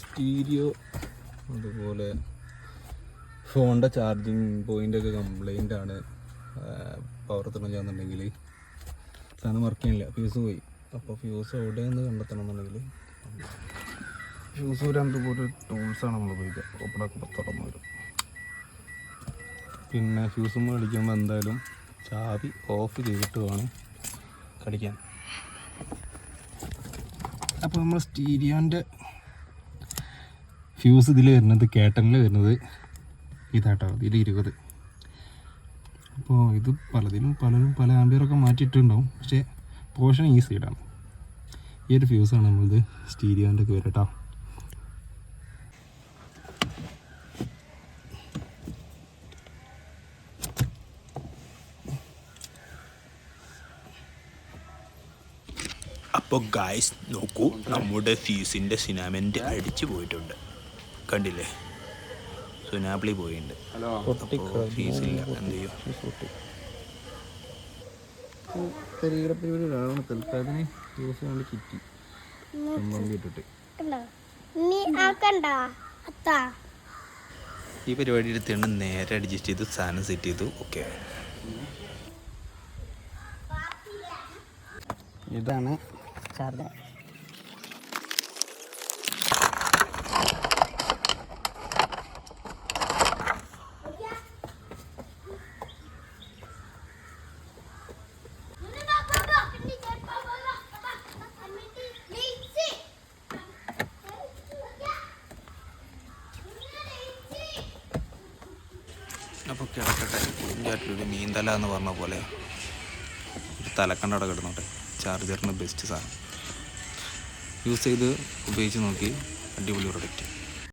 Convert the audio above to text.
Stereo അതുപോലെ ഫോണിൻ്റെ charging പോയിൻ്റൊക്കെ complaint ആണ്. പവർ തുടങ്ങുകയാണെന്നുണ്ടെങ്കിൽ സാധനം വർക്ക് ചെയ്യണില്ല, ഫ്യൂസ് പോയി. അപ്പോൾ ഫ്യൂസ് എവിടെയെന്ന് കണ്ടെത്തണം എന്നുണ്ടെങ്കിൽ ഫ്യൂസ് ഒരു അതുപോലെ ടൂൾസാണ് നമ്മൾ ഉപയോഗിക്കുക. ഓപ്പണാക്കുമ്പോൾ തുറന്നു വരും. പിന്നെ ഫ്യൂസും അടിക്കുമ്പോൾ എന്തായാലും ചാവി ഓഫ് ചെയ്തിട്ട് വേണം കടിക്കാൻ. അപ്പോൾ നമ്മൾ സ്റ്റീരിയോൻ്റെ ഫ്യൂസ് ഇതിൽ വരുന്നത് കേട്ടനിൽ വരുന്നത് ഇതാട്ടോ, ഇതിൽ 20. അപ്പോൾ ഇത് പലരും പല ആംബിയറൊക്കെ മാറ്റിയിട്ടുണ്ടാവും, പക്ഷേ പോർഷൻ ഈ സൈഡാണ്. ഈ ഒരു ഫ്യൂസാണ് നമ്മളിത് സ്റ്റീരിയോൻ്റെ ഒക്കെ വരും കേട്ടോ. അപ്പോൾ ഗായ്സ് നോക്കൂ, നമ്മുടെ ഫ്യൂസിൻ്റെ സിനാമെൻ്റ് അടിച്ചു പോയിട്ടുണ്ട്. കണ്ടില്ലേ, സുനാപ്പിളി പോയിട്ടുണ്ട്. ഫീസില്ല, എന്ത് ചെയ്യും? തൽക്കാലത്തിന് ഫ്യൂസ് കൊണ്ട് കിറ്റി ഇട്ടിട്ട് ഈ പരിപാടി എടുത്തുകൊണ്ട് നേരെ അഡ്ജസ്റ്റ് ചെയ്തു, സാധനം സെറ്റ് ചെയ്തു. ഓക്കെ, ഇതാണ് ചാർജർ. അപ്പോൾ കിടക്കട്ടെ. ഒരു മീൻതല എന്ന് പറഞ്ഞ പോലെ ഒരു തലക്കണ്ട അവിടെ കിടന്നോട്ടെ. ചാർജറിന് ബെസ്റ്റ് സാധനം. യൂസ് ചെയ്ത് ഉപയോഗിച്ച് നോക്കി, അടിപൊളി പ്രൊഡക്റ്റ്.